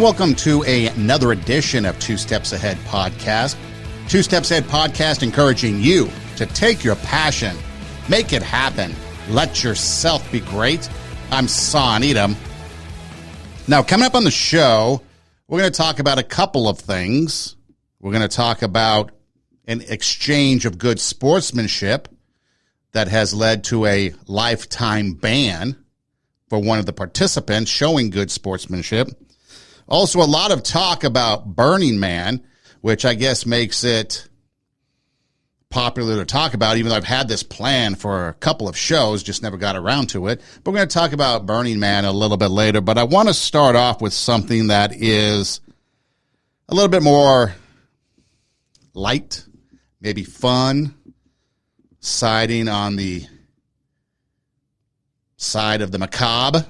welcome to another edition of Two Steps Ahead Podcast. Two Steps Ahead Podcast encouraging you to take your passion, make it happen, let yourself be great. I'm Son Edom. Now, coming up on the show, we're going to talk about a couple of things. We're going to talk about an exchange of good sportsmanship that has led to a lifetime ban for one of the participants showing good sportsmanship. Also, a lot of talk about Burning Man, which I guess makes it popular to talk about, even though I've had this plan for a couple of shows, just never got around to it. But we're going to talk about Burning Man a little bit later. But I want to start off with something that is a little bit more light, maybe fun, siding on the side of the macabre.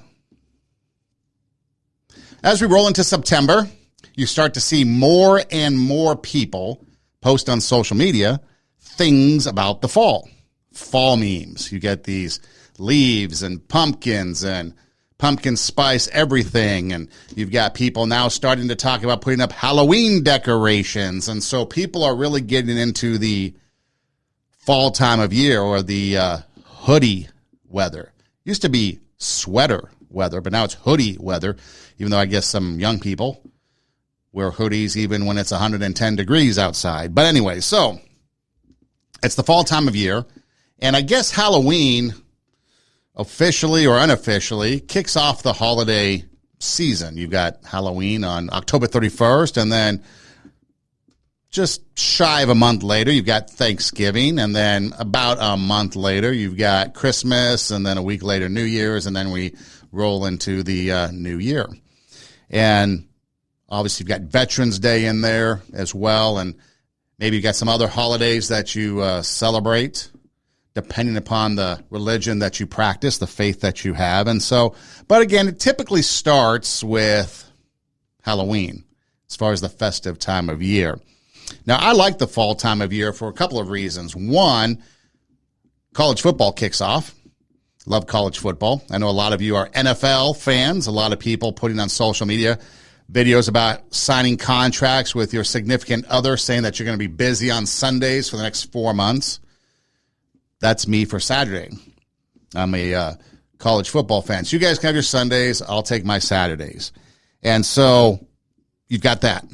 As we roll into September, you start to see more and more people post on social media things about the fall. Fall memes. You get these leaves and pumpkins and pumpkin spice everything. And you've got people now starting to talk about putting up Halloween decorations. And so people are really getting into the fall time of year, or the hoodie weather. Used to be sweater weather, but now it's hoodie weather, even though I guess some young people wear hoodies even when it's 110 degrees outside. But anyway, so it's the fall time of year, and I guess Halloween, officially or unofficially, kicks off the holiday season. You've got Halloween on October 31st, and then just shy of a month later, you've got Thanksgiving, and then about a month later, you've got Christmas, and then a week later, New Year's, and then we roll into the new year. And obviously, you've got Veterans Day in there as well, and maybe you've got some other holidays that you celebrate, depending upon the religion that you practice, the faith that you have. And so, but again, it typically starts with Halloween as far as the festive time of year. Now, I like the fall time of year for a couple of reasons. One, college football kicks off. Love college football. I know a lot of you are NFL fans. A lot of people putting on social media videos about signing contracts with your significant other, saying that you're going to be busy on Sundays for the next 4 months. That's me for Saturday. I'm a college football fan. So you guys can have your Sundays. I'll take my Saturdays. And so you've got that.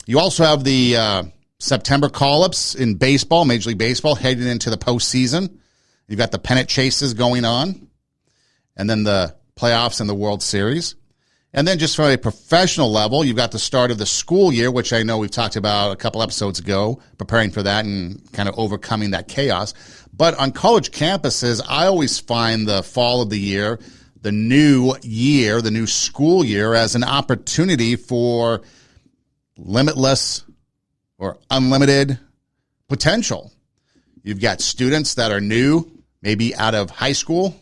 You also have the September call-ups in baseball, Major League Baseball, heading into the postseason. You've got the pennant chases going on, and then the playoffs and the World Series. And then just from a professional level, you've got the start of the school year, which I know we've talked about a couple episodes ago, preparing for that and kind of overcoming that chaos. But on college campuses, I always find the fall of the year, the new year, the new school year, as an opportunity for limitless or unlimited potential. You've got students that are new, maybe out of high school,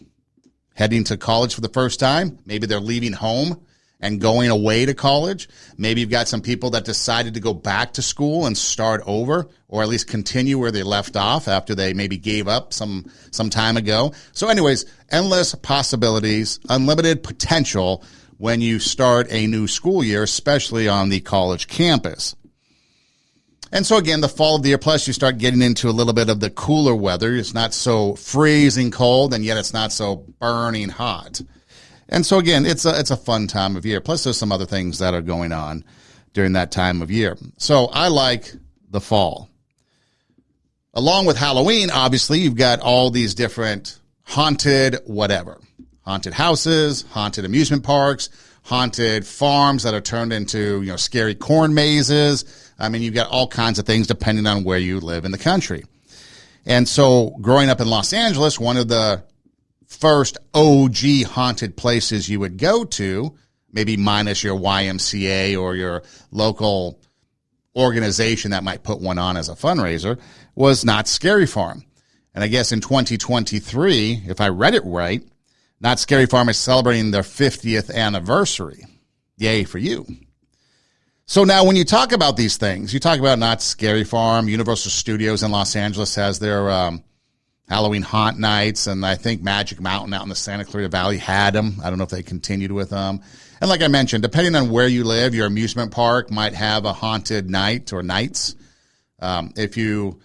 heading to college for the first time. Maybe they're leaving home and going away to college. Maybe you've got some people that decided to go back to school and start over, or at least continue where they left off after they maybe gave up some time ago. So anyways, endless possibilities, unlimited potential when you start a new school year, especially on the college campus. And so again, the fall of the year, plus you start getting into a little bit of the cooler weather. It's not so freezing cold, and yet it's not so burning hot. And so again, it's a fun time of year. Plus there's some other things that are going on during that time of year. So I like the fall. Along with Halloween, obviously, you've got all these different haunted whatever. Haunted houses, haunted amusement parks, haunted farms that are turned into, scary corn mazes. I mean, you've got all kinds of things depending on where you live in the country. And so growing up in Los Angeles, one of the first OG haunted places you would go to, maybe minus your YMCA or your local organization that might put one on as a fundraiser, was Knott's Scary Farm. And I guess in 2023, if I read it right, Knott's Scary Farm is celebrating their 50th anniversary. Yay for you. So now when you talk about these things, you talk about Knott's Scary Farm, Universal Studios in Los Angeles has their Halloween Haunt Nights, and I think Magic Mountain out in the Santa Clarita Valley had them. I don't know if they continued with them. And like I mentioned, depending on where you live, your amusement park might have a haunted night or nights. If you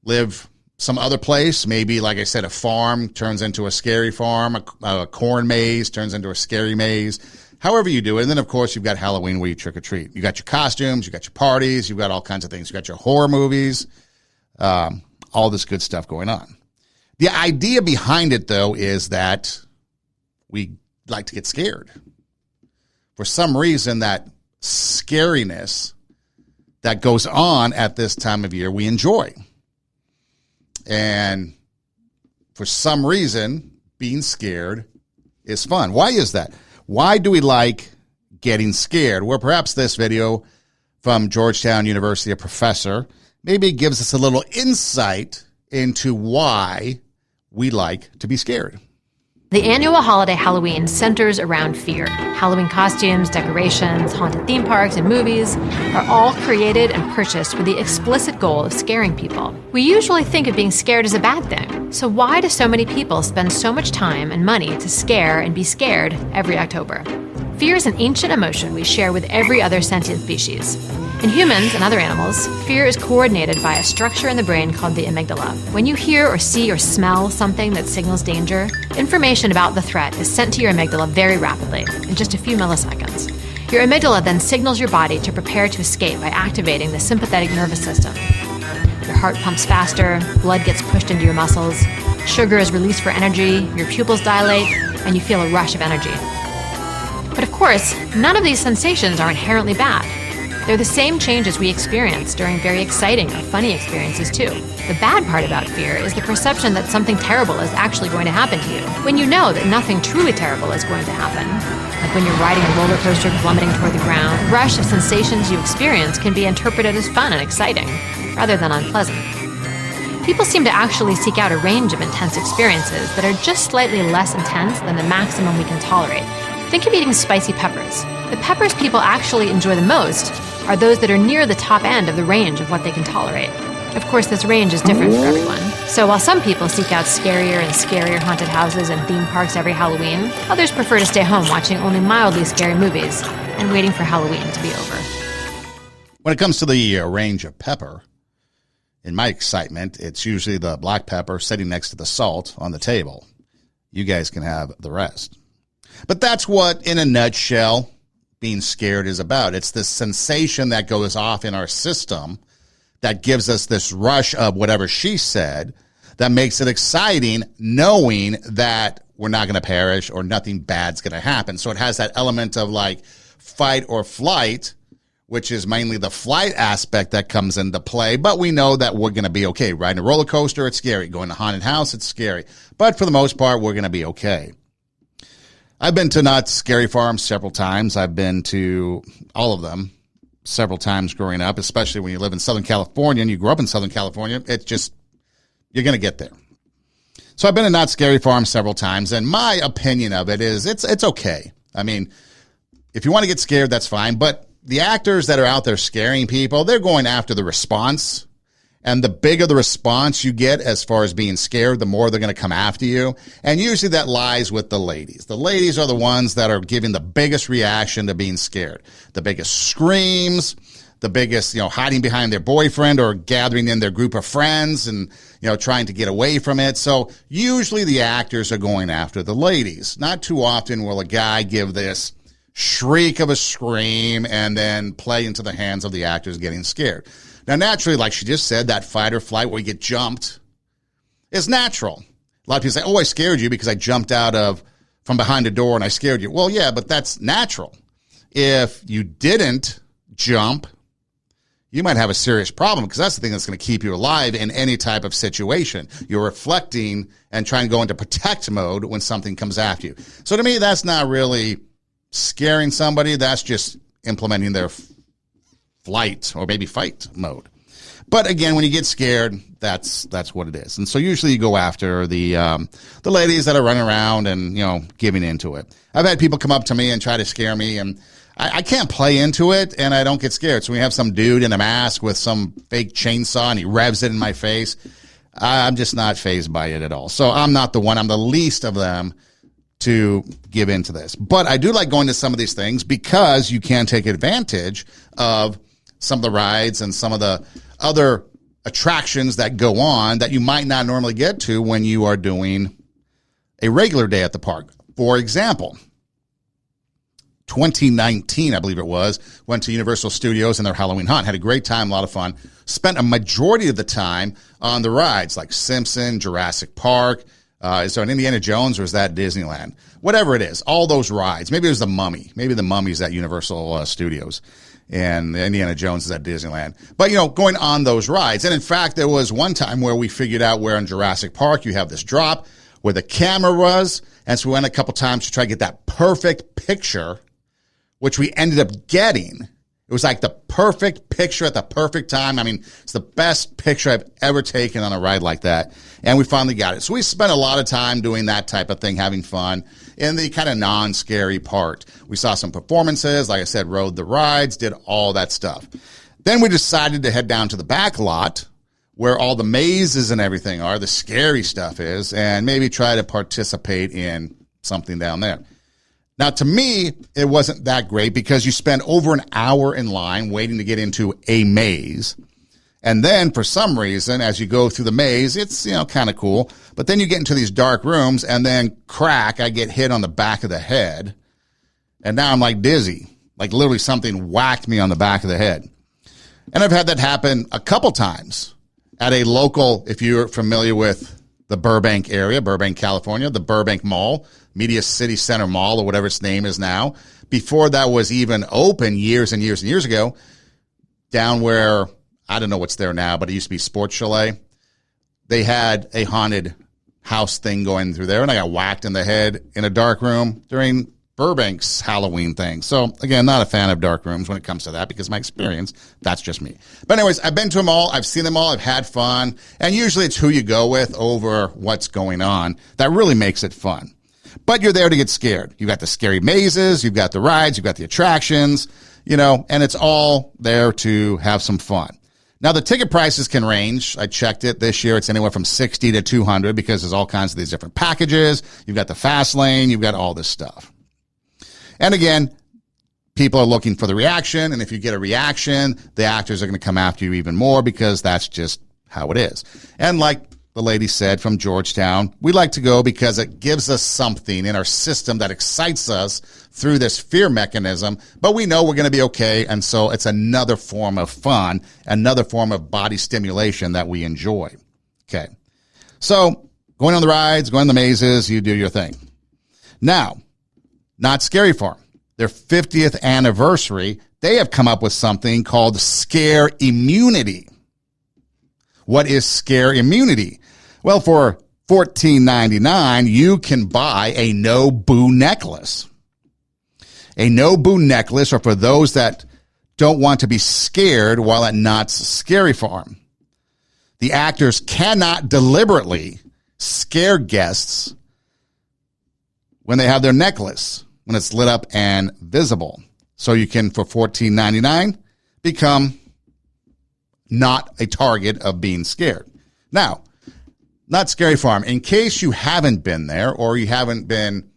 live some other place, maybe, like I said, a farm turns into a scary farm, a corn maze turns into a scary maze, however you do it. And then, of course, you've got Halloween where you trick or treat. You got your costumes, you got your parties, you've got all kinds of things. You got your horror movies, all this good stuff going on. The idea behind it, though, is that we like to get scared. For some reason, that scariness that goes on at this time of year, we enjoy. And for some reason, being scared is fun. Why is that? Why do we like getting scared? Well, perhaps this video from Georgetown University, a professor, maybe gives us a little insight into why we like to be scared. The annual holiday Halloween centers around fear. Halloween costumes, decorations, haunted theme parks, and movies are all created and purchased with the explicit goal of scaring people. We usually think of being scared as a bad thing. So why do so many people spend so much time and money to scare and be scared every October? Fear is an ancient emotion we share with every other sentient species. In humans and other animals, fear is coordinated by a structure in the brain called the amygdala. When you hear or see or smell something that signals danger, information about the threat is sent to your amygdala very rapidly, in just a few milliseconds. Your amygdala then signals your body to prepare to escape by activating the sympathetic nervous system. Your heart pumps faster, blood gets pushed into your muscles, sugar is released for energy, your pupils dilate, and you feel a rush of energy. But of course, none of these sensations are inherently bad. They're the same changes we experience during very exciting or funny experiences too. The bad part about fear is the perception that something terrible is actually going to happen to you, when you know that nothing truly terrible is going to happen. Like when you're riding a roller coaster plummeting toward the ground, the rush of sensations you experience can be interpreted as fun and exciting, rather than unpleasant. People seem to actually seek out a range of intense experiences that are just slightly less intense than the maximum we can tolerate. Think of eating spicy peppers. The peppers people actually enjoy the most are those that are near the top end of the range of what they can tolerate. Of course, this range is different for everyone. So while some people seek out scarier and scarier haunted houses and theme parks every Halloween, others prefer to stay home watching only mildly scary movies and waiting for Halloween to be over. When it comes to the range of pepper, in my excitement, it's usually the black pepper sitting next to the salt on the table. You guys can have the rest. But that's what, in a nutshell, being scared is about. It's this sensation that goes off in our system that gives us this rush of whatever she said that makes it exciting, knowing that we're not going to perish or nothing bad's going to happen. So it has that element of like fight or flight, which is mainly the flight aspect that comes into play. But we know that we're going to be okay. Riding a roller coaster, it's scary. Going to a haunted house, it's scary. But for the most part, we're going to be okay. I've been to Not Scary Farms several times. I've been to all of them several times growing up, especially when you live in Southern California and you grew up in Southern California. It's just, you're going to get there. So I've been to Not Scary Farms several times, and my opinion of it is it's okay. I mean, if you want to get scared, that's fine. But the actors that are out there scaring people, they're going after the response. And the bigger the response you get as far as being scared, the more they're going to come after you. And usually that lies with the ladies. The ladies are the ones that are giving the biggest reaction to being scared. The biggest screams, the biggest, hiding behind their boyfriend or gathering in their group of friends and, trying to get away from it. So usually the actors are going after the ladies. Not too often will a guy give this shriek of a scream and then play into the hands of the actors getting scared. Now, naturally, like she just said, that fight or flight where you get jumped is natural. A lot of people say, I scared you because I jumped from behind a door and I scared you. Well, yeah, but that's natural. If you didn't jump, you might have a serious problem because that's the thing that's going to keep you alive in any type of situation. You're reflecting and trying to go into protect mode when something comes after you. So to me, that's not really scaring somebody. That's just implementing their flight or maybe fight mode. But again, when you get scared, that's what it is. And so usually you go after the ladies that are running around and, giving into it. I've had people come up to me and try to scare me, and I can't play into it and I don't get scared. So we have some dude in a mask with some fake chainsaw and he revs it in my face. I'm just not fazed by it at all. So I'm not the one. I'm the least of them to give into this. But I do like going to some of these things because you can take advantage of some of the rides and some of the other attractions that go on that you might not normally get to when you are doing a regular day at the park. For example, 2019, I believe it was, went to Universal Studios and their Halloween hunt. Had a great time, a lot of fun. Spent a majority of the time on the rides like Simpson, Jurassic Park. Is there an Indiana Jones or is that Disneyland? Whatever it is, all those rides. Maybe it was the Mummy. Maybe the Mummy's at Universal Studios and Indiana Jones is at Disneyland. But, going on those rides. And in fact, there was one time where we figured out where in Jurassic Park you have this drop where the camera was. And so we went a couple times to try to get that perfect picture, which we ended up getting. It was like the perfect picture at the perfect time. I mean, it's the best picture I've ever taken on a ride like that. And we finally got it. So we spent a lot of time doing that type of thing, having fun in the kind of non-scary part. We saw some performances. Like I said, rode the rides, did all that stuff. Then we decided to head down to the back lot where all the mazes and everything are, the scary stuff is, and maybe try to participate in something down there. Now, to me, it wasn't that great because you spend over an hour in line waiting to get into a maze. And then for some reason, as you go through the maze, it's, kind of cool. But then you get into these dark rooms and then I get hit on the back of the head. And now I'm like dizzy, like literally something whacked me on the back of the head. And I've had that happen a couple times at a local, if you're familiar with the Burbank area, Burbank, California, the Burbank Mall, Media City Center Mall, or whatever its name is now. Before that was even open years and years and years ago, down where, I don't know what's there now, but it used to be Sports Chalet. They had a haunted house thing going through there, and I got whacked in the head in a dark room during Burbank's Halloween thing. So, again, not a fan of dark rooms when it comes to that because my experience, that's just me. But anyways, I've been to them all. I've seen them all. I've had fun. And usually it's who you go with over what's going on that really makes it fun. But you're there to get scared. You've got the scary mazes, you've got the rides, you've got the attractions, and it's all there to have some fun. Now, the ticket prices can range. I checked it this year. It's anywhere from $60 to $200 because there's all kinds of these different packages. You've got the fast lane. You've got all this stuff. And again, people are looking for the reaction. And if you get a reaction, the actors are going to come after you even more because that's just how it is. And like the lady said from Georgetown, we like to go because it gives us something in our system that excites us through this fear mechanism, but we know we're going to be okay. And so it's another form of fun, another form of body stimulation that we enjoy. Okay. So going on the rides, going on the mazes, you do your thing. Now, Not Scary Farm, their 50th anniversary, they have come up with something called Scare Immunity. What is Scare Immunity? Well, for $14.99, you can buy a no-boo necklace. A no-boo necklace, or for those that don't want to be scared while at Knott's Scary Farm. The actors cannot deliberately scare guests when they have their necklace, when it's lit up and visible. So you can, for $14.99, become not a target of being scared. Now, Knott's Scary Farm, in case you haven't been there or you haven't been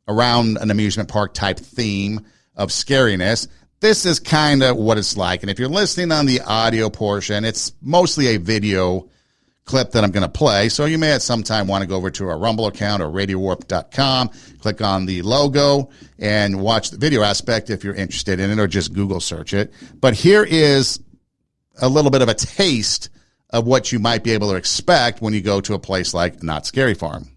around an amusement park type theme of scariness, this is kind of what it's like. And if you're listening on the audio portion, it's mostly a video clip that I'm going to play. So you may at some time want to go over to our Rumble account or radiowarp.com, click on the logo and watch the video aspect if you're interested in it, or just Google search it. But here is a little bit of a taste of what you might be able to expect when you go to a place like Knott's Scary Farm.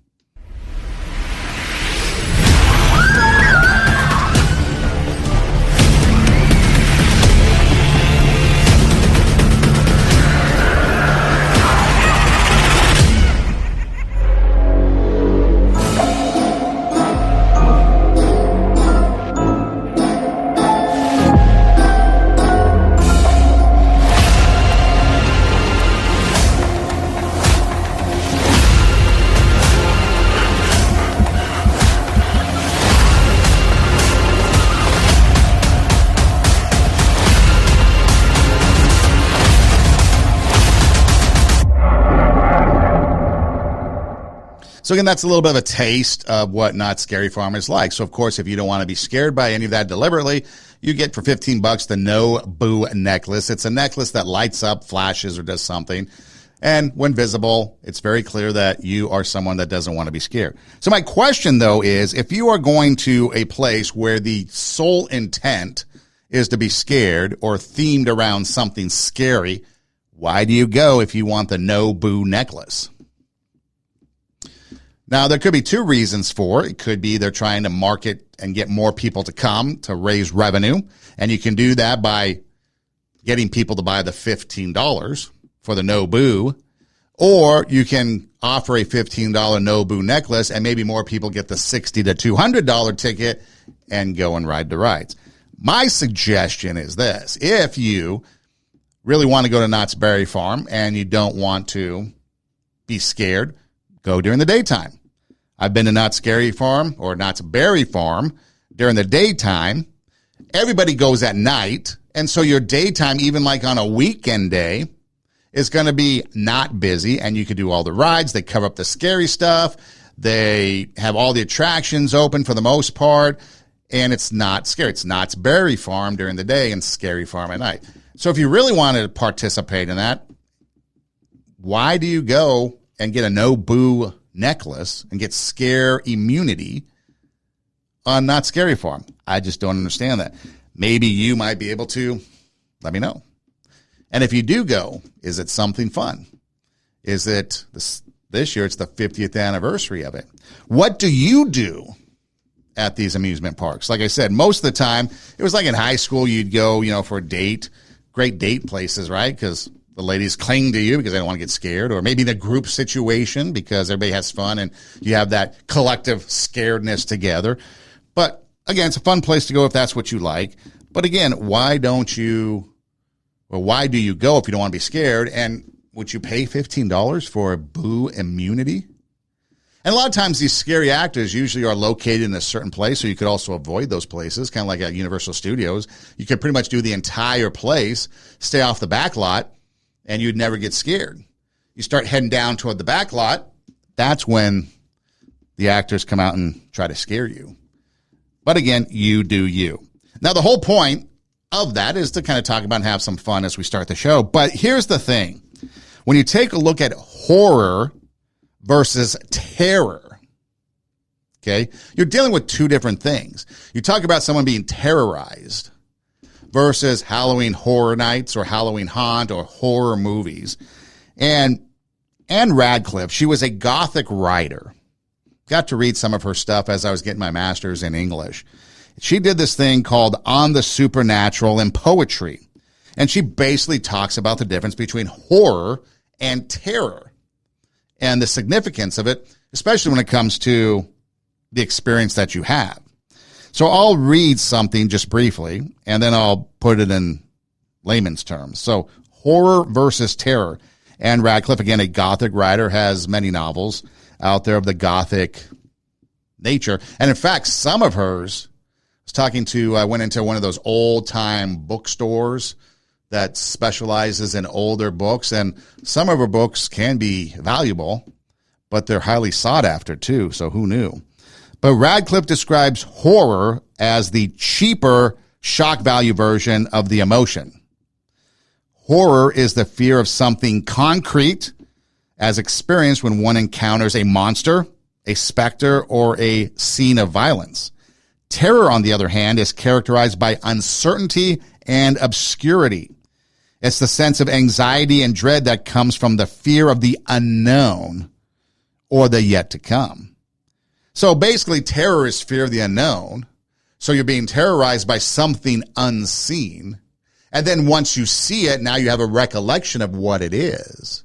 So again, that's a little bit of a taste of what Not Scary Farm is like. So of course, if you don't want to be scared by any of that deliberately, you get for $15 the No Boo necklace. It's a necklace that lights up, flashes, or does something. And when visible, it's very clear that you are someone that doesn't want to be scared. So my question, though, is if you are going to a place where the sole intent is to be scared or themed around something scary, why do you go if you want the No Boo necklace? Now, there could be two reasons for it. It could be they're trying to market and get more people to come to raise revenue. And you can do that by getting people to buy the $15 for the No Boo. Or you can offer a $15 No Boo necklace and maybe more people get the $60 to $200 ticket and go and ride the rides. My suggestion is this. If you really want to go to Knott's Berry Farm and you don't want to be scared, go during the daytime. I've been to Knott's Scary Farm or Knott's Berry Farm during the daytime. Everybody goes at night. And so your daytime, even like on a weekend day, is going to be not busy. And you can do all the rides. They cover up the scary stuff. They have all the attractions open for the most part. And it's not scary. It's Knott's Berry Farm during the day and Scary Farm at night. So if you really wanted to participate in that, why do you go and get a No Boo necklace and get scare immunity on Not Scary Farm? I just don't understand that. Maybe you might be able to let me know. And if you do go, is it something fun? Is it this year? It's the 50th anniversary of it. What do you do at these amusement parks? Like I said, most of the time it was like in high school, you'd go, for a date, great date places, right? Because the ladies cling to you because they don't want to get scared, or maybe the group situation because everybody has fun and you have that collective scaredness together. But again, it's a fun place to go if that's what you like. But again, why do you go if you don't want to be scared? And would you pay $15 for a Boo immunity? And a lot of times these scary actors usually are located in a certain place, so you could also avoid those places, kind of like at Universal Studios. You could pretty much do the entire place, stay off the back lot, and you'd never get scared. You start heading down toward the back lot, that's when the actors come out and try to scare you. But again, you do you. Now, the whole point of that is to kind of talk about and have some fun as we start the show. But here's the thing. When you take a look at horror versus terror, okay, you're dealing with two different things. You talk about someone being terrorized versus Halloween Horror Nights or Halloween Haunt or horror movies. And Anne Radcliffe, she was a Gothic writer. Got to read some of her stuff as I was getting my master's in English. She did this thing called On the Supernatural in Poetry. And she basically talks about the difference between horror and terror and the significance of it, especially when it comes to the experience that you have. So I'll read something just briefly, and then I'll put it in layman's terms. So horror versus terror. Anne Radcliffe, again, a Gothic writer, has many novels out there of the Gothic nature. And in fact, some of hers, I went into one of those old-time bookstores that specializes in older books, and some of her books can be valuable, but they're highly sought after too, so who knew? But Radcliffe describes horror as the cheaper shock value version of the emotion. Horror is the fear of something concrete as experienced when one encounters a monster, a specter, or a scene of violence. Terror, on the other hand, is characterized by uncertainty and obscurity. It's the sense of anxiety and dread that comes from the fear of the unknown or the yet to come. So basically, terror is fear of the unknown. So you're being terrorized by something unseen. And then once you see it, now you have a recollection of what it is.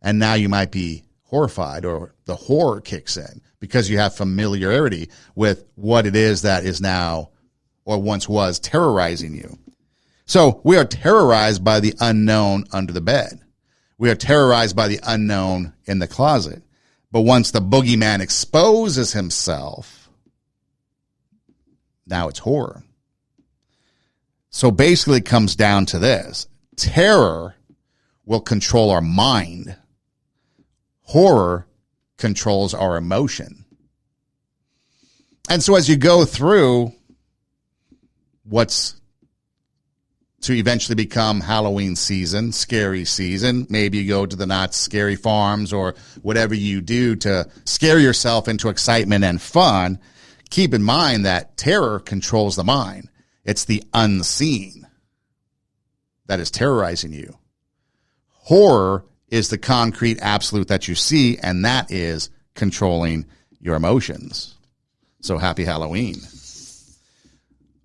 And now you might be horrified, or the horror kicks in because you have familiarity with what it is that is now or once was terrorizing you. So we are terrorized by the unknown under the bed. We are terrorized by the unknown in the closet. But once the boogeyman exposes himself, now it's horror. So basically it comes down to this. Terror will control our mind. Horror controls our emotion. And so as you go through what's to eventually become Halloween season, scary season, maybe you go to the not scary farms or whatever you do to scare yourself into excitement and fun, keep in mind that terror controls the mind. It's the unseen that is terrorizing you. Horror is the concrete absolute that you see, and that is controlling your emotions. So happy Halloween.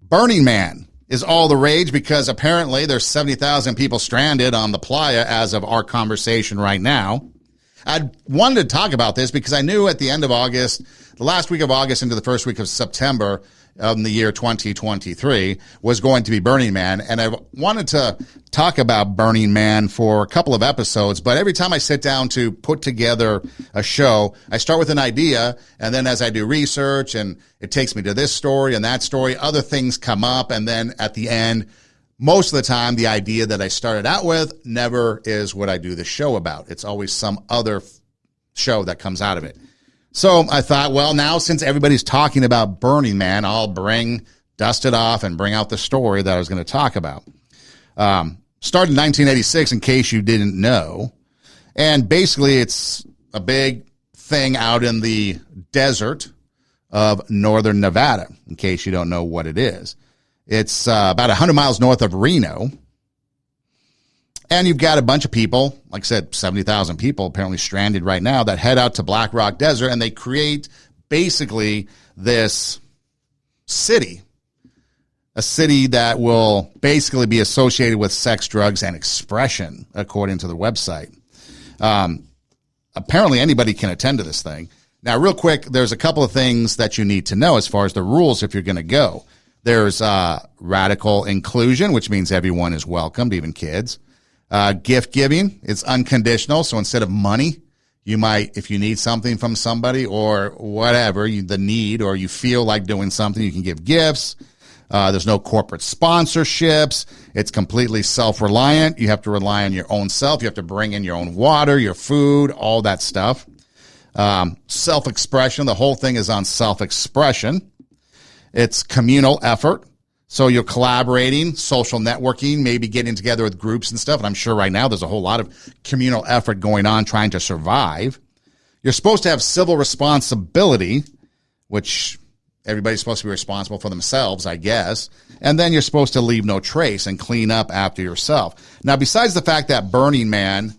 Burning Man is all the rage because apparently there's 70,000 people stranded on the playa as of our conversation right now. I wanted to talk about this because I knew at the end of August, the last week of August into the first week of September of the year 2023 was going to be Burning Man. And I wanted to talk about Burning Man for a couple of episodes, but every time I sit down to put together a show, I start with an idea, and then as I do research and it takes me to this story and that story, other things come up, and then at the end, most of the time, the idea that I started out with never is what I do the show about. It's always some other show that comes out of it. So I thought, well, now since everybody's talking about Burning Man, I'll dust it off and bring out the story that I was going to talk about. Started in 1986, in case you didn't know. And basically, it's a big thing out in the desert of northern Nevada, in case you don't know what it is. It's about 100 miles north of Reno. And you've got a bunch of people, like I said, 70,000 people apparently stranded right now that head out to Black Rock Desert, and they create basically this city, a city that will basically be associated with sex, drugs, and expression, according to the website. Apparently anybody can attend to this thing. Now, real quick, there's a couple of things that you need to know as far as the rules if you're going to go. There's radical inclusion, which means everyone is welcomed, even kids. Gift giving, it's unconditional. So instead of money, you might, if you need something from somebody or whatever, the need, or you feel like doing something, you can give gifts. There's no corporate sponsorships. It's completely self-reliant. You have to rely on your own self. You have to bring in your own water, your food, all that stuff. Self-expression, the whole thing is on self-expression. It's communal effort. So you're collaborating, social networking, maybe getting together with groups and stuff. And I'm sure right now there's a whole lot of communal effort going on trying to survive. You're supposed to have civil responsibility, which everybody's supposed to be responsible for themselves, I guess. And then you're supposed to leave no trace and clean up after yourself. Now, besides the fact that Burning Man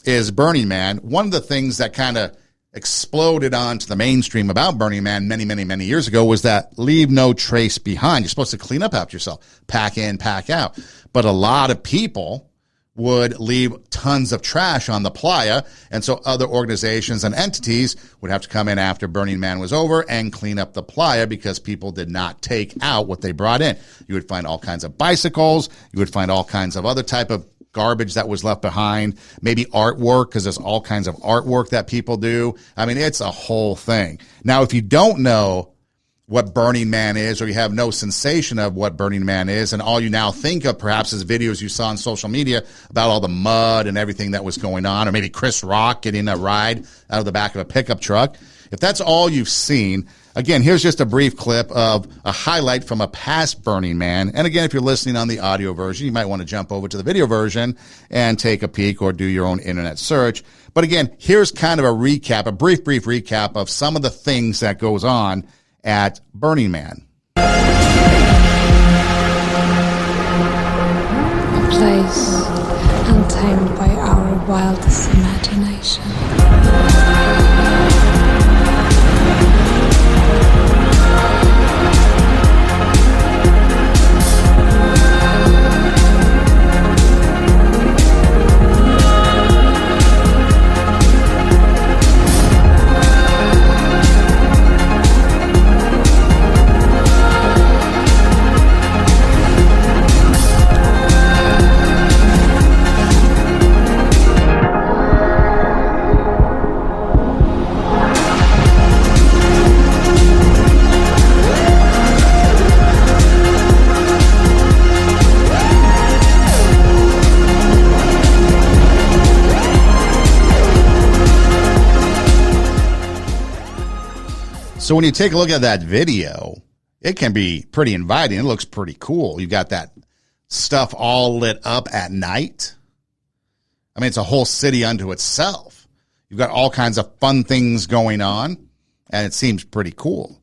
is Burning Man, one of the things that kind of exploded onto the mainstream about Burning Man many, many, many years ago was that leave no trace behind. You're supposed to clean up after yourself, pack in, pack out. But a lot of people would leave tons of trash on the playa, and so other organizations and entities would have to come in after Burning Man was over and clean up the playa because people did not take out what they brought in. You would find all kinds of bicycles. You would find all kinds of other type of garbage that was left behind, maybe artwork, because there's all kinds of artwork that people do. I mean, it's a whole thing. Now, if you don't know what Burning Man is, or you have no sensation of what Burning Man is, and all you now think of perhaps is videos you saw on social media about all the mud and everything that was going on, or maybe Chris Rock getting a ride out of the back of a pickup truck. If that's all you've seen, again, here's just a brief clip of a highlight from a past Burning Man. And again, if you're listening on the audio version, you might want to jump over to the video version and take a peek or do your own internet search. But again, here's kind of a recap, a brief recap of some of the things that goes on at Burning Man. A place untamed by our wildest imagination. So when you take a look at that video, it can be pretty inviting. It looks pretty cool. You got that stuff all lit up at night. I mean, it's a whole city unto itself. You've got all kinds of fun things going on, and it seems pretty cool.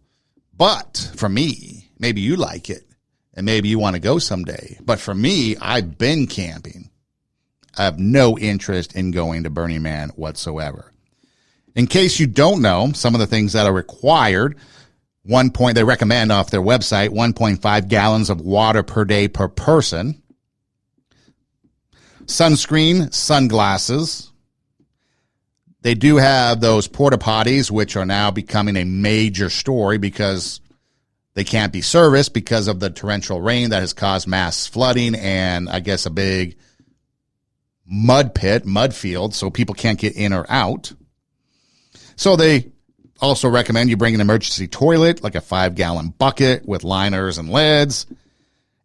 But for me, maybe you like it, and maybe you want to go someday. But for me, I've been camping. I have no interest in going to Burning Man whatsoever. In case you don't know, some of the things that are required, they recommend off their website, 1.5 gallons of water per day per person. Sunscreen, sunglasses. They do have those porta potties, which are now becoming a major story because they can't be serviced because of the torrential rain that has caused mass flooding and I guess a big mud field, so people can't get in or out. So they also recommend you bring an emergency toilet, like a 5-gallon bucket with liners and lids.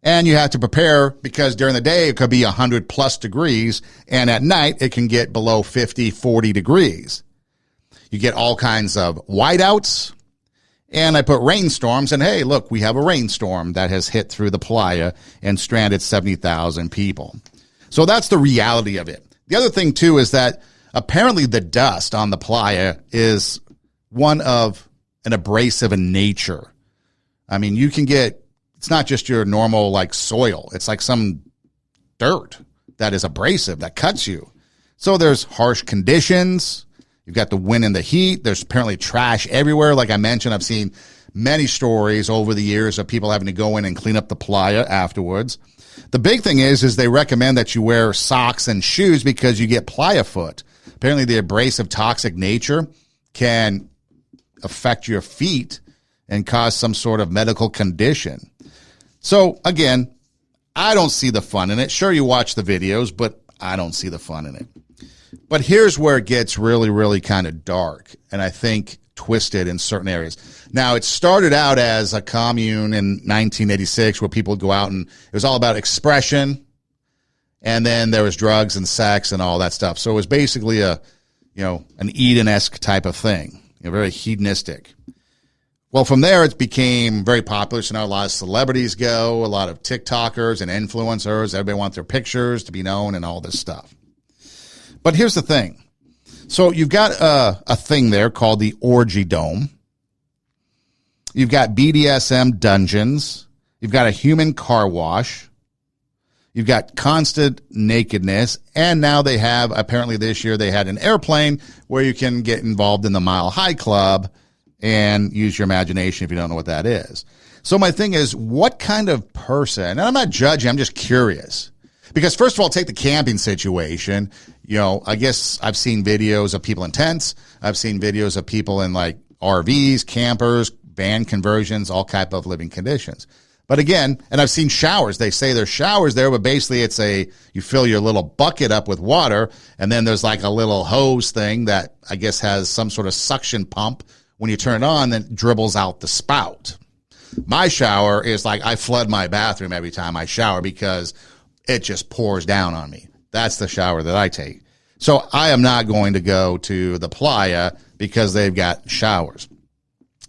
And you have to prepare because during the day it could be 100 plus degrees, and at night it can get below 50, 40 degrees. You get all kinds of whiteouts. And I put rainstorms, and hey, look, we have a rainstorm that has hit through the playa and stranded 70,000 people. So that's the reality of it. The other thing, too, is that apparently the dust on the playa is one of an abrasive in nature. I mean, it's not just your normal, like, soil. It's like some dirt that is abrasive, that cuts you. So there's harsh conditions. You've got the wind and the heat. There's apparently trash everywhere. Like I mentioned, I've seen many stories over the years of people having to go in and clean up the playa afterwards. The big thing is they recommend that you wear socks and shoes because you get playa foot. Apparently the abrasive toxic nature can affect your feet and cause some sort of medical condition. So again, I don't see the fun in it. Sure, you watch the videos, but I don't see the fun in it. But here's where it gets really, really kind of dark and I think twisted in certain areas. Now, it started out as a commune in 1986 where people would go out and it was all about expression. And then there was drugs and sex and all that stuff. So it was basically an Eden-esque type of thing, very hedonistic. Well, from there, it became very popular. So now a lot of celebrities go, a lot of TikTokers and influencers. Everybody wants their pictures to be known and all this stuff. But here's the thing. So you've got a thing there called the Orgy Dome. You've got BDSM dungeons. You've got a human car wash. You've got constant nakedness. And now they have, apparently this year, they had an airplane where you can get involved in the Mile High Club and use your imagination if you don't know what that is. So my thing is, what kind of person, and I'm not judging, I'm just curious. Because first of all, take the camping situation. I guess I've seen videos of people in tents. I've seen videos of people in like RVs, campers, van conversions, all type of living conditions. But again, and I've seen showers. They say there's showers there, but basically you fill your little bucket up with water, and then there's like a little hose thing that I guess has some sort of suction pump. When you turn it on, then it dribbles out the spout. My shower is like I flood my bathroom every time I shower because it just pours down on me. That's the shower that I take. So I am not going to go to the playa because they've got showers.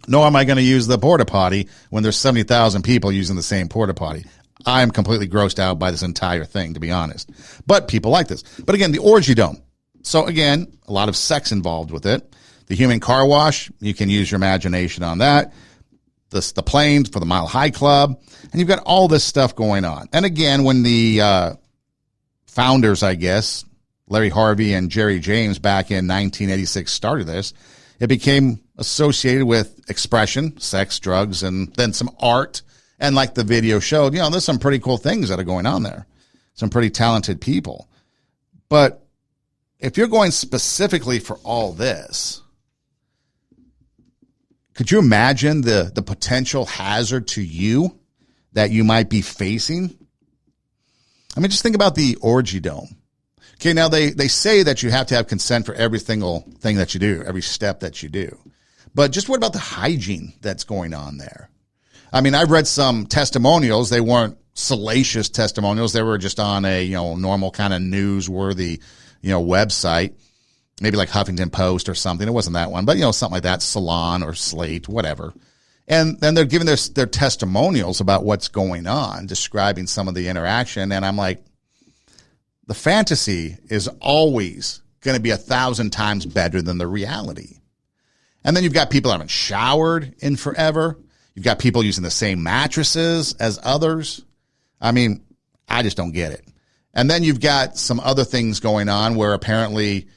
Nor am I going to use the porta potty when there's 70,000 people using the same porta potty. I am completely grossed out by this entire thing, to be honest. But people like this. But again, the Orgy Dome. So again, a lot of sex involved with it. The human car wash, you can use your imagination on that. The planes for the Mile High Club. And you've got all this stuff going on. And again, when the founders, I guess, Larry Harvey and Jerry James back in 1986 started this, it became associated with expression, sex, drugs, and then some art. And like the video showed, there's some pretty cool things that are going on there. Some pretty talented people. But if you're going specifically for all this, could you imagine the potential hazard to you that you might be facing? I mean, just think about the Orgy Dome. Okay, now they say that you have to have consent for every single thing that you do, every step that you do. But just what about the hygiene that's going on there? I mean, I've read some testimonials. They weren't salacious testimonials. They were just on a, normal kind of newsworthy, website. maybe like Huffington Post or something. It wasn't that one, but, something like that, Salon or Slate, whatever. And then they're giving their testimonials about what's going on, describing some of the interaction. And I'm like, the fantasy is always going to be 1,000 times better than the reality. And then you've got people that haven't showered in forever. You've got people using the same mattresses as others. I mean, I just don't get it. And then you've got some other things going on where apparently,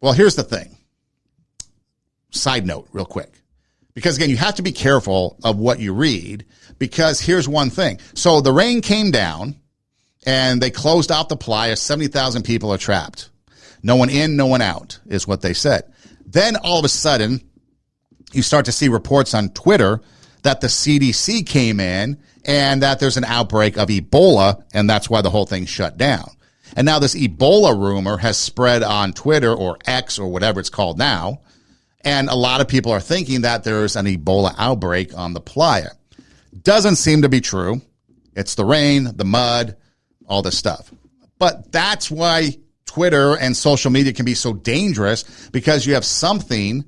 well, here's the thing. Side note real quick. Because, again, you have to be careful of what you read, because here's one thing. So the rain came down, and they closed out the playa. 70,000 people are trapped. No one in, no one out, is what they said. Then, all of a sudden, you start to see reports on Twitter that the CDC came in and that there's an outbreak of Ebola, and that's why the whole thing shut down. And now this Ebola rumor has spread on Twitter or X or whatever it's called now. And a lot of people are thinking that there's an Ebola outbreak on the playa. Doesn't seem to be true. It's the rain, the mud, all this stuff. But that's why Twitter and social media can be so dangerous, because you have something,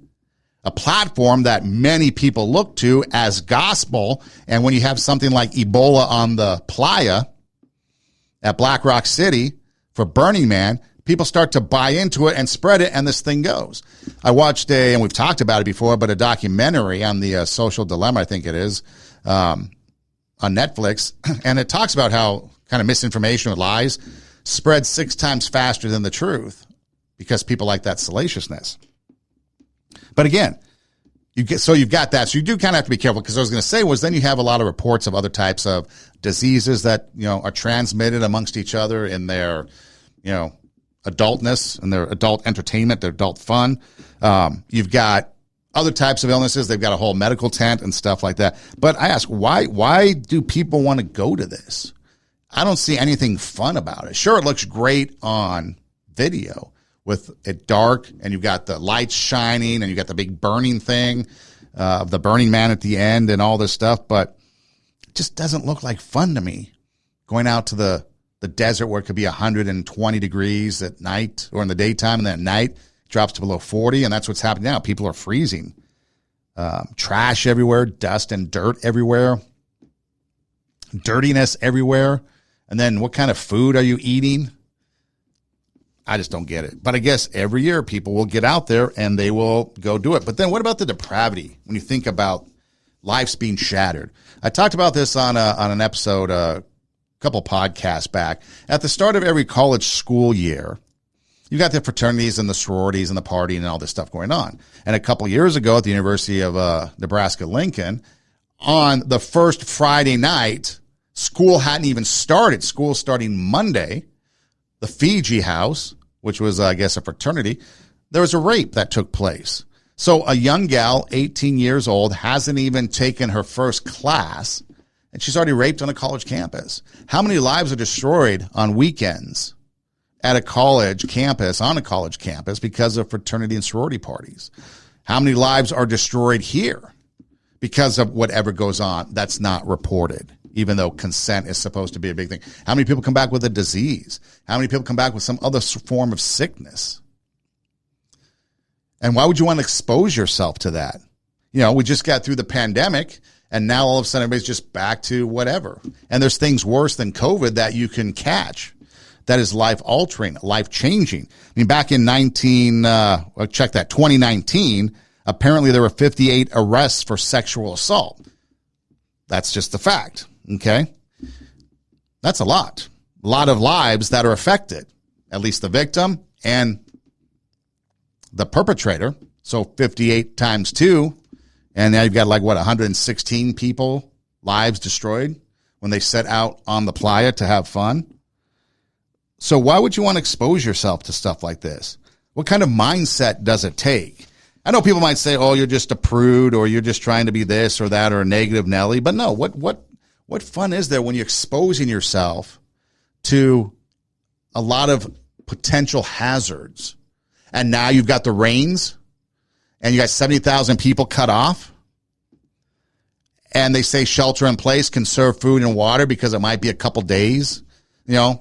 a platform that many people look to as gospel. And when you have something like Ebola on the playa at Black Rock City for Burning Man, people start to buy into it and spread it, and this thing goes. I watched and we've talked about it before, but a documentary on the social dilemma, I think it is, on Netflix, and it talks about how kind of misinformation or lies spread 6 times faster than the truth because people like that salaciousness. But again, you've got that. So you do kind of have to be careful, because I was going to say was then you have a lot of reports of other types of diseases that, are transmitted amongst each other in their, adultness and their adult entertainment, their adult fun. You've got other types of illnesses. They've got a whole medical tent and stuff like that. But I ask, why do people want to go to this? I don't see anything fun about it. Sure, it looks great on video with it dark, and you've got the lights shining, and you've got the big burning thing of the Burning Man at the end and all this stuff, but it just doesn't look like fun to me. Going out to the desert where it could be 120 degrees at night or in the daytime, and then at night it drops to below 40, and that's what's happening now. People are freezing. Trash everywhere, dust and dirt everywhere, dirtiness everywhere. And then what kind of food are you eating? I just don't get it. But I guess every year people will get out there and they will go do it. But then what about the depravity when you think about lives being shattered? I talked about this on an episode a couple podcasts back. At the start of every college school year, you got the fraternities and the sororities and the partying and all this stuff going on. And a couple years ago at the University of Nebraska-Lincoln, on the first Friday night, school hadn't even started. School starting Monday, the Fiji House, which was, I guess, a fraternity, there was a rape that took place. So a young gal, 18 years old, hasn't even taken her first class, and she's already raped on a college campus. How many lives are destroyed on weekends at a college campus, on a college campus, because of fraternity and sorority parties? How many lives are destroyed here because of whatever goes on that's not reported, even though consent is supposed to be a big thing? How many people come back with a disease? How many people come back with some other form of sickness? And why would you want to expose yourself to that? We just got through the pandemic, and now all of a sudden everybody's just back to whatever. And there's things worse than COVID that you can catch that is life-altering, life-changing. I mean, back in 2019, apparently there were 58 arrests for sexual assault. That's just the fact, okay? That's a lot. A lot of lives that are affected, at least the victim and the perpetrator. So 58 times 2, and now you've got 116 people, lives destroyed when they set out on the playa to have fun. So why would you want to expose yourself to stuff like this? What kind of mindset does it take? I know people might say, oh, you're just a prude, or you're just trying to be this or that, or a negative Nelly. But no, what fun is there when you're exposing yourself to a lot of potential hazards? And now you've got the rains, and you got 70,000 people cut off, and they say shelter in place, conserve food and water because it might be a couple days,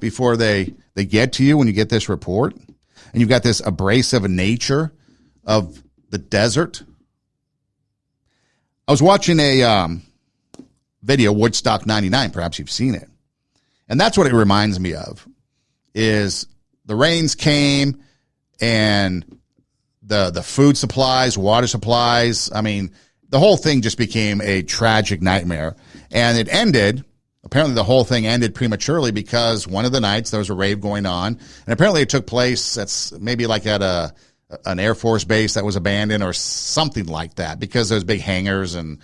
before they get to you when you get this report. and you've got this abrasive nature of the desert. I was watching a video, Woodstock 99, perhaps you've seen it. And that's what it reminds me of, is the rains came and the food supplies, water supplies. I mean, the whole thing just became a tragic nightmare. And it ended, apparently the whole thing ended prematurely because one of the nights there was a rave going on. And apparently it took place, that's maybe like at an Air Force base that was abandoned or something like that, because there's big hangars and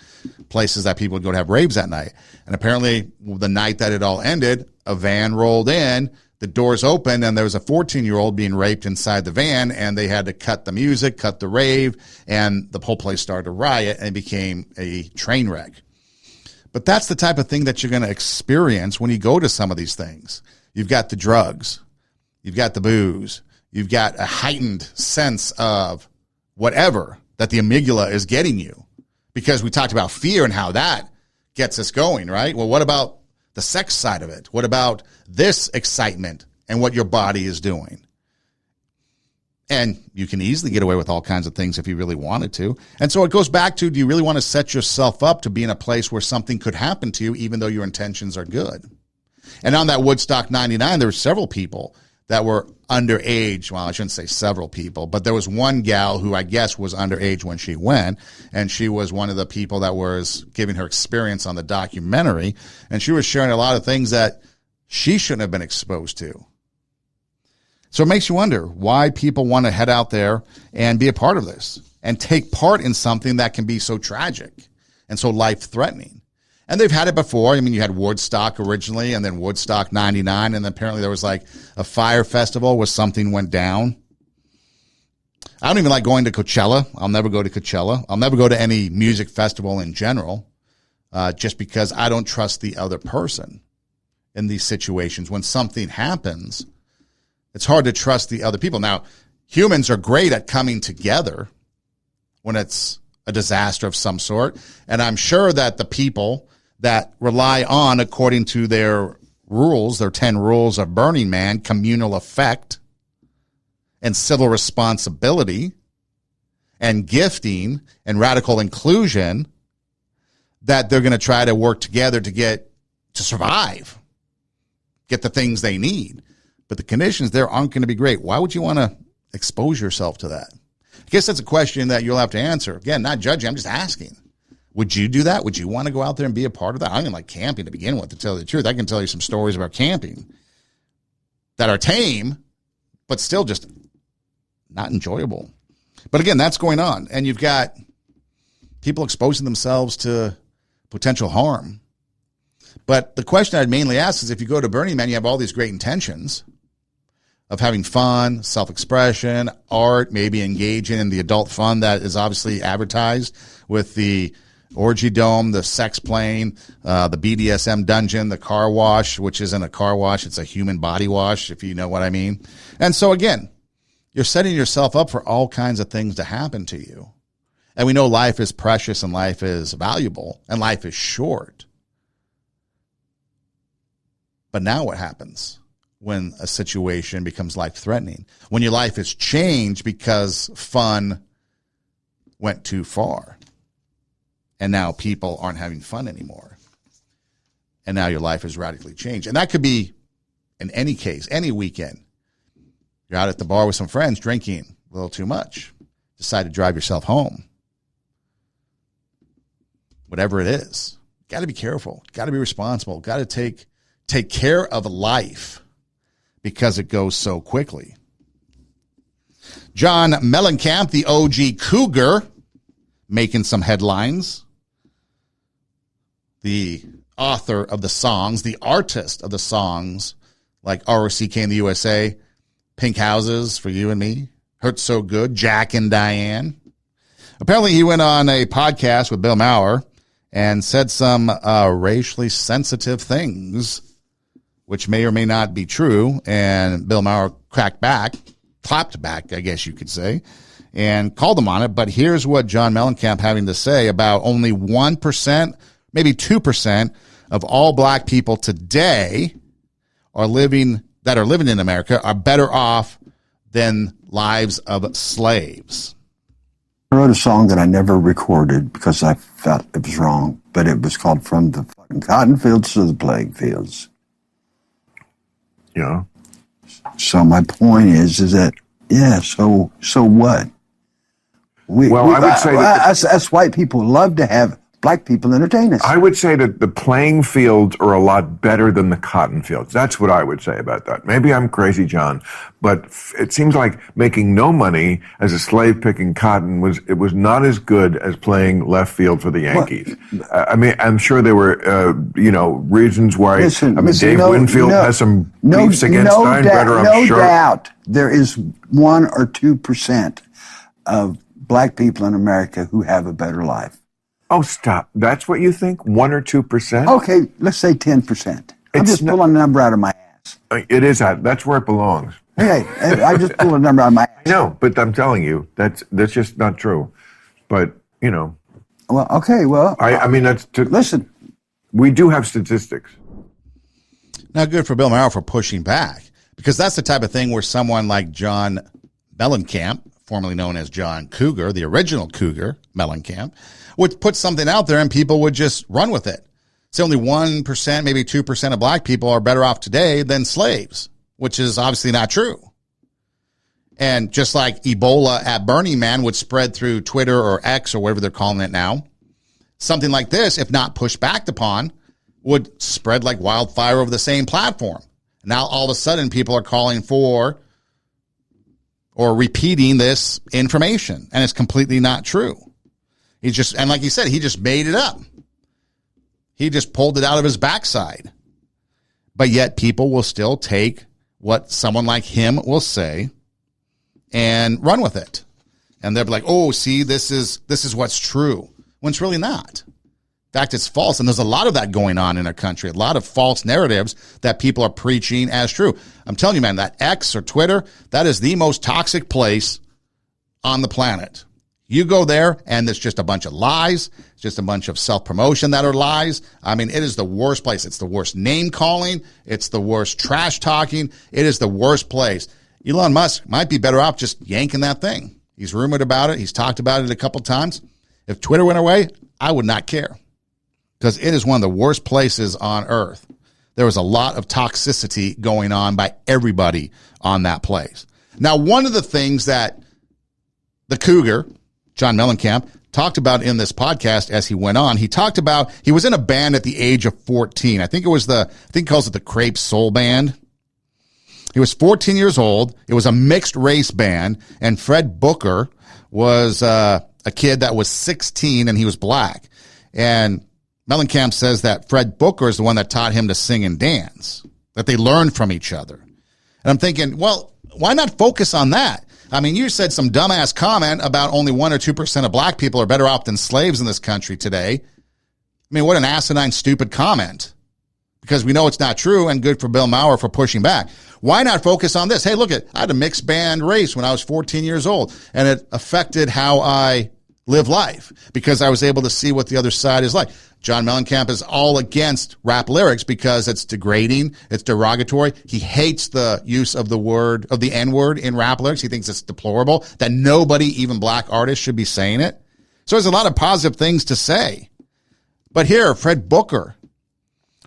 places that people would go to have raves that night. And apparently the night that it all ended, a van rolled in, the doors opened, and there was a 14-year-old being raped inside the van, and they had to cut the music, cut the rave, and the whole place started to riot and it became a train wreck. But that's the type of thing that you're going to experience when you go to some of these things. You've got the drugs, you've got the booze, you've got a heightened sense of whatever that the amygdala is getting you, because we talked about fear and how that gets us going, right? Well, what about the sex side of it? What about this excitement and what your body is doing? And you can easily get away with all kinds of things if you really wanted to. And so it goes back to, do you really want to set yourself up to be in a place where something could happen to you even though your intentions are good? And on that Woodstock 99, there were several people that were underage. Well, I shouldn't say several people, but there was one gal who I guess was underage when she went, and she was one of the people that was giving her experience on the documentary, and she was sharing a lot of things that she shouldn't have been exposed to. So it makes you wonder why people want to head out there and be a part of this and take part in something that can be so tragic and so life-threatening. And they've had it before. I mean, you had Woodstock originally, and then Woodstock 99, and then apparently there was like a fire festival where something went down. I don't even like going to Coachella. I'll never go to Coachella. I'll never go to any music festival in general, just because I don't trust the other person in these situations. When something happens, it's hard to trust the other people. Now, humans are great at coming together when it's a disaster of some sort, and I'm sure that the people that rely on, according to their rules, their 10 rules of Burning Man, communal effect and civil responsibility and gifting and radical inclusion, that they're going to try to work together to survive, get the things they need. But the conditions there aren't going to be great. Why would you want to expose yourself to that? I guess that's a question that you'll have to answer. Again, not judging, I'm just asking. Would you do that? Would you want to go out there and be a part of that? I didn't like camping to begin with, to tell you the truth. I can tell you some stories about camping that are tame, but still just not enjoyable. But again, that's going on. And you've got people exposing themselves to potential harm. But the question I'd mainly ask is, if you go to Burning Man, you have all these great intentions of having fun, self-expression, art, maybe engaging in the adult fun that is obviously advertised with the orgy dome, the sex plane, the BDSM dungeon, the car wash, which isn't a car wash, it's a human body wash, if you know what I mean. And so again, you're setting yourself up for all kinds of things to happen to you. And we know life is precious and life is valuable and life is short. But now what happens when a situation becomes life-threatening? When your life is changed because fun went too far, and now people aren't having fun anymore, and now your life is radically changed. And that could be in any case, any weekend. You're out at the bar with some friends drinking a little too much, decide to drive yourself home. Whatever it is, got to be careful, got to be responsible, got to take care of life, because it goes so quickly. John Mellencamp, the OG Cougar, making some headlines. The author of the songs, the artist of the songs, like ROCK in the USA, Pink Houses for You and Me, Hurt So Good, Jack and Diane. Apparently he went on a podcast with Bill Maher and said some racially sensitive things, which may or may not be true. And Bill Maher clapped back, I guess you could say, and called him on it. But here's what John Mellencamp having to say about only 1%, maybe 2% of all black people today that are living in America are better off than lives of slaves. I wrote a song that I never recorded because I felt it was wrong, but it was called From the Fucking Cotton Fields to the Plague Fields. Yeah. So my point is that, yeah, so what? I would say that us white people love to have black people entertain us. I would say that the playing fields are a lot better than the cotton fields. That's what I would say about that. Maybe I'm crazy, John, but it seems like making no money as a slave picking cotton was not as good as playing left field for the Yankees. I mean, I'm sure there were reasons why. Dave Winfield has some beefs against Steinbrenner. I'm sure. No doubt, there is 1 or 2% of black people in America who have a better life. Oh, stop. That's what you think? 1 or 2%? Okay, let's say 10%. I'm just pulling a number out of my ass. It is. That's where it belongs. Hey, I just pulled a number out of my ass. I know, but I'm telling you, that's just not true. But, Well, okay, well. Listen. We do have statistics. Not good for Bill Maher for pushing back, because that's the type of thing where someone like John Mellencamp, formerly known as John Cougar, the original Cougar, Mellencamp, would put something out there and people would just run with it. Say only 1%, maybe 2% of black people are better off today than slaves, which is obviously not true. And just like Ebola at Burning Man would spread through Twitter or X or whatever they're calling it now, something like this, if not pushed back upon, would spread like wildfire over the same platform. Now all of a sudden people are calling for or repeating this information, and it's completely not true. And like he said, he just made it up. He just pulled it out of his backside. But yet people will still take what someone like him will say and run with it. And they'll be like, oh, see, this is what's true. When it's really not. In fact, it's false. And there's a lot of that going on in our country. A lot of false narratives that people are preaching as true. I'm telling you, man, that X or Twitter, that is the most toxic place on the planet. You go there and it's just a bunch of lies. It's just a bunch of self-promotion that are lies. I mean, it is the worst place. It's the worst name calling. It's the worst trash talking. It is the worst place. Elon Musk might be better off just yanking that thing. He's rumored about it. He's talked about it a couple times. If Twitter went away, I would not care, because it is one of the worst places on earth. There was a lot of toxicity going on by everybody on that place. Now, one of the things that the Cougar, John Mellencamp, talked about in this podcast as he went on, he talked about he was in a band at the age of 14. I think he calls it the Crepe Soul Band. He was 14 years old. It was a mixed race band, and Fred Booker was a kid that was 16, and he was black. And Mellencamp says that Fred Booker is the one that taught him to sing and dance, that they learned from each other. And I'm thinking, well, why not focus on that? I mean, you said some dumbass comment about only 1 or 2% of black people are better off than slaves in this country today. I mean, what an asinine, stupid comment. Because we know it's not true, and good for Bill Maher for pushing back. Why not focus on this? Hey, look, I had a mixed band race when I was 14 years old, and it affected how I live life because I was able to see what the other side is like. John Mellencamp is all against rap lyrics because it's degrading, it's derogatory. He hates the use of the N-word in rap lyrics. He thinks it's deplorable, that nobody, even black artists, should be saying it. So there's a lot of positive things to say. But here, Fred Booker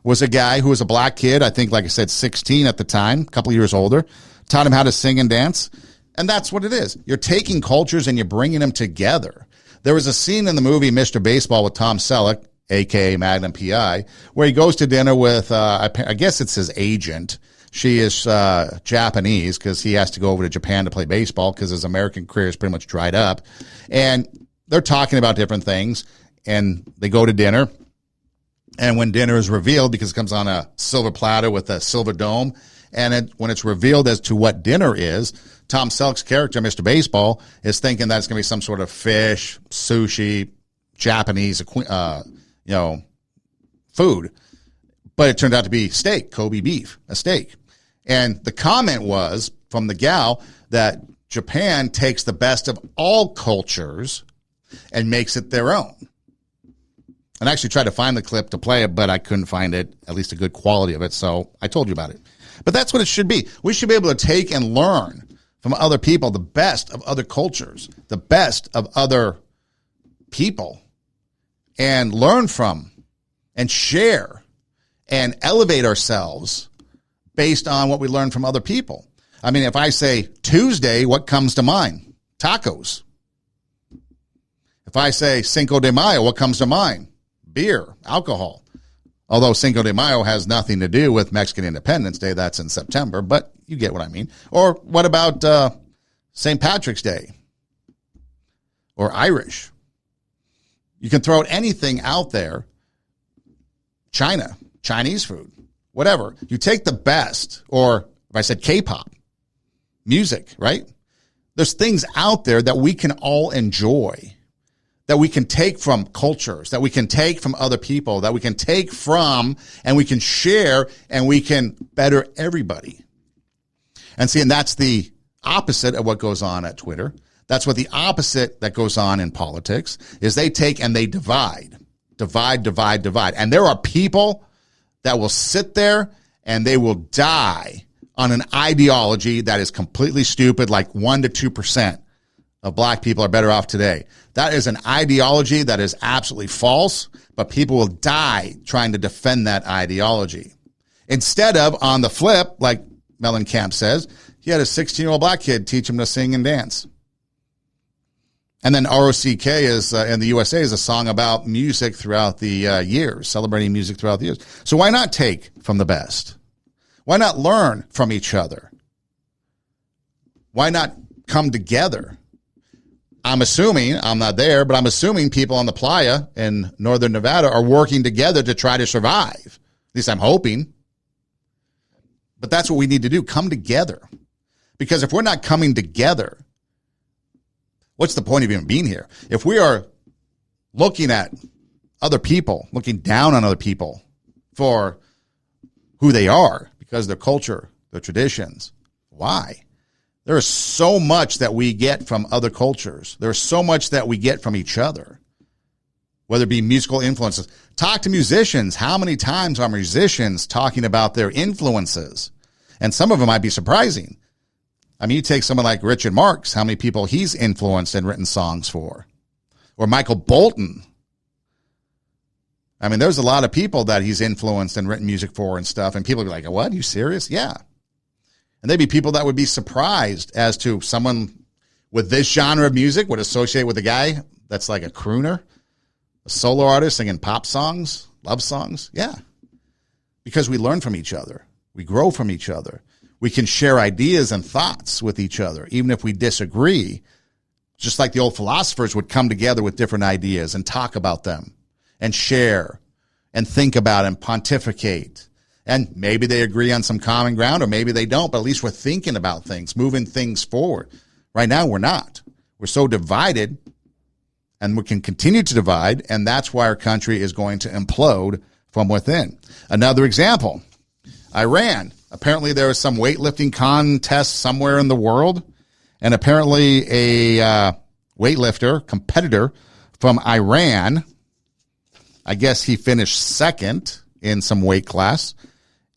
was a guy who was a black kid, I think, like I said, 16 at the time, a couple years older, taught him how to sing and dance. And that's what it is. You're taking cultures and you're bringing them together. There was a scene in the movie Mr. Baseball with Tom Selleck, a.k.a. Magnum P.I., where he goes to dinner with, I guess it's his agent. She is Japanese because he has to go over to Japan to play baseball because his American career is pretty much dried up. And they're talking about different things, and they go to dinner. And when dinner is revealed, because it comes on a silver platter with a silver dome, and when it's revealed as to what dinner is, Tom Selleck's character, Mr. Baseball, is thinking that it's going to be some sort of fish, sushi, Japanese, food. But it turned out to be steak, Kobe beef, a steak. And the comment was from the gal that Japan takes the best of all cultures and makes it their own. And I actually tried to find the clip to play it, but I couldn't find it, at least a good quality of it. So I told you about it. But that's what it should be. We should be able to take and learn from other people, the best of other cultures, the best of other people, and learn from and share and elevate ourselves based on what we learn from other people. I mean, if I say Tuesday, what comes to mind? Tacos. If I say Cinco de Mayo, what comes to mind? Beer, alcohol. Although Cinco de Mayo has nothing to do with Mexican Independence Day, that's in September, but you get what I mean. Or what about St. Patrick's Day? Or Irish? You can throw anything out there. China, Chinese food, whatever. You take the best, or if I said K-pop, music, right? There's things out there that we can all enjoy, that we can take from cultures, that we can take from other people, that we can take from and we can share and we can better everybody. And see, and that's the opposite of what goes on at Twitter. That's what the opposite that goes on in politics is they take and they divide. And there are people that will sit there and they will die on an ideology that is completely stupid, like 1 to 2% of black people are better off today. That is an ideology that is absolutely false, but people will die trying to defend that ideology. Instead of, on the flip, like Mellencamp says, he had a 16-year-old black kid teach him to sing and dance. And then ROCK is, in the USA, is a song about music throughout the years, celebrating music throughout the years. So why not take from the best? Why not learn from each other? Why not come together? I'm assuming, I'm not there, but I'm assuming people on the playa in northern Nevada are working together to try to survive. At least I'm hoping. But that's what we need to do, come together. Because if we're not coming together, what's the point of even being here? If we are looking at other people, looking down on other people for who they are, because of their culture, their traditions, why? There is so much that we get from other cultures. There's so much that we get from each other, whether it be musical influences. Talk to musicians. How many times are musicians talking about their influences? And some of them might be surprising. I mean, you take someone like Richard Marx, how many people he's influenced and written songs for. Or Michael Bolton. I mean, there's a lot of people that he's influenced and written music for and stuff. And people be like, what? Are you serious? Yeah. And they'd be people that would be surprised as to someone with this genre of music would associate with a guy that's like a crooner, a solo artist singing pop songs, love songs. Yeah. Because we learn from each other. We grow from each other. We can share ideas and thoughts with each other, even if we disagree, just like the old philosophers would come together with different ideas and talk about them and share and think about and pontificate. And maybe they agree on some common ground or maybe they don't, but at least we're thinking about things, moving things forward. Right now, we're not. We're so divided and we can continue to divide, and that's why our country is going to implode from within. Another example, Iran. Apparently there was some weightlifting contest somewhere in the world, and apparently a weightlifter, competitor from Iran, I guess he finished second in some weight class,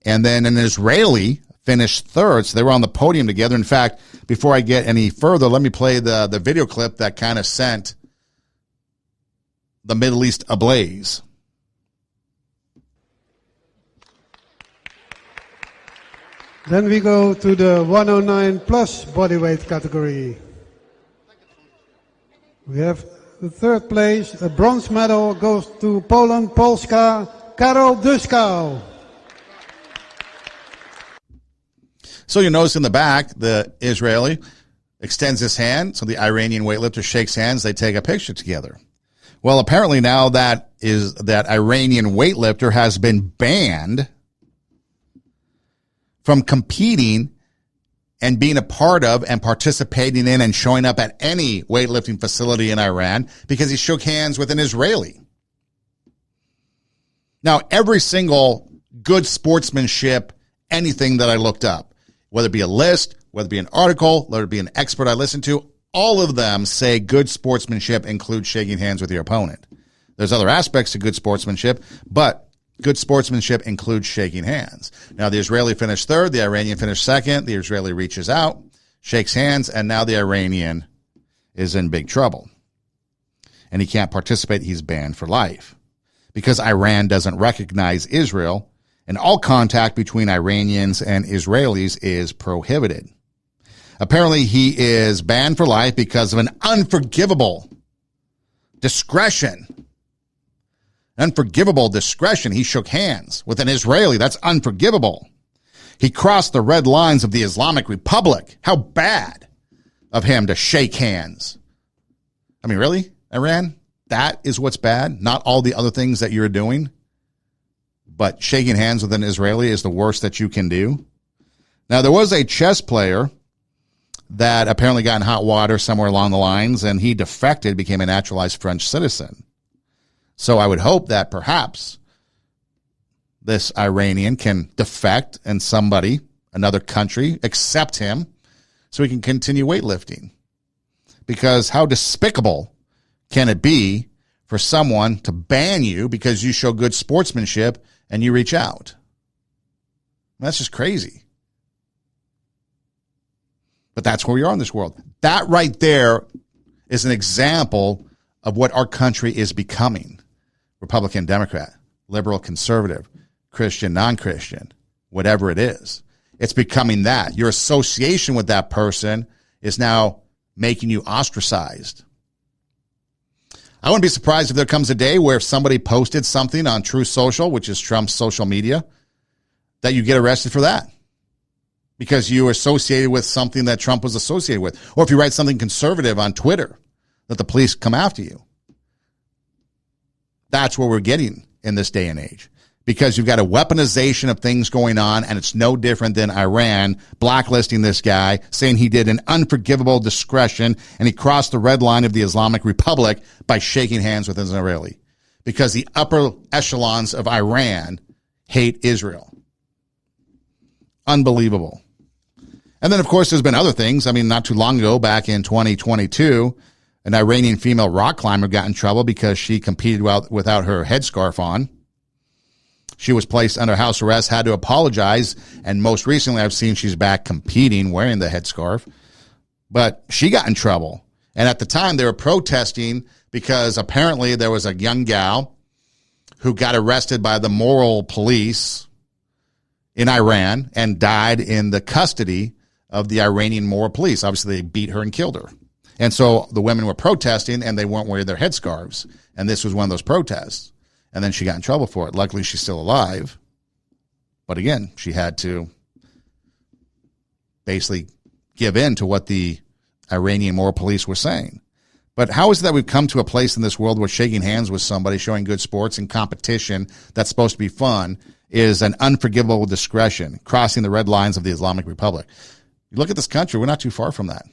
and then an Israeli finished third, so they were on the podium together. In fact, before I get any further, let me play the video clip that kind of sent the Middle East ablaze. Then we go to the 109 plus bodyweight category. We have the third place. A bronze medal goes to Poland, Polska, Karol Duskał. So you notice in the back, the Israeli extends his hand, so the Iranian weightlifter shakes hands, they take a picture together. Well, apparently now that Iranian weightlifter has been banned from competing and being a part of and participating in and showing up at any weightlifting facility in Iran because he shook hands with an Israeli. Now, every single good sportsmanship, anything that I looked up, whether it be a list, whether it be an article, whether it be an expert I listened to, all of them say good sportsmanship includes shaking hands with your opponent. There's other aspects to good sportsmanship, but good sportsmanship includes shaking hands. Now, the Israeli finished third. The Iranian finished second. The Israeli reaches out, shakes hands, and now the Iranian is in big trouble. And he can't participate. He's banned for life because Iran doesn't recognize Israel, and all contact between Iranians and Israelis is prohibited. Apparently, he is banned for life because of an unforgivable discretion. Unforgivable discretion. He shook hands with an Israeli. That's unforgivable. He crossed the red lines of the Islamic Republic. How bad of him to shake hands. I mean, really, Iran? That is what's bad? Not all the other things that you're doing? But shaking hands with an Israeli is the worst that you can do? Now, there was a chess player that apparently got in hot water somewhere along the lines, and he defected, became a naturalized French citizen. So I would hope that perhaps this Iranian can defect and somebody, another country, accept him so he can continue weightlifting. Because how despicable can it be for someone to ban you because you show good sportsmanship and you reach out? That's just crazy. But that's where we are in this world. That right there is an example of what our country is becoming. Republican, Democrat, liberal, conservative, Christian, non-Christian, whatever it is. It's becoming that. Your association with that person is now making you ostracized. I wouldn't be surprised if there comes a day where if somebody posted something on True Social, which is Trump's social media, that you get arrested for that because you were associated with something that Trump was associated with. Or if you write something conservative on Twitter, that the police come after you. That's where we're getting in this day and age. Because you've got a weaponization of things going on, and it's no different than Iran blacklisting this guy, saying he did an unforgivable discretion, and he crossed the red line of the Islamic Republic by shaking hands with an Israeli. Because the upper echelons of Iran hate Israel. Unbelievable. And then, of course, there's been other things. I mean, not too long ago, back in 2022, an Iranian female rock climber got in trouble because she competed without her headscarf on. She was placed under house arrest, had to apologize, and most recently I've seen she's back competing wearing the headscarf. But she got in trouble. And at the time they were protesting because apparently there was a young gal who got arrested by the moral police in Iran and died in the custody of the Iranian moral police. Obviously, they beat her and killed her. And so the women were protesting, and they weren't wearing their headscarves. And this was one of those protests. And then she got in trouble for it. Luckily, she's still alive. But again, she had to basically give in to what the Iranian moral police were saying. But how is it that we've come to a place in this world where shaking hands with somebody, showing good sports and competition that's supposed to be fun, is an unforgivable discretion, crossing the red lines of the Islamic Republic? You look at this country, we're not too far from that.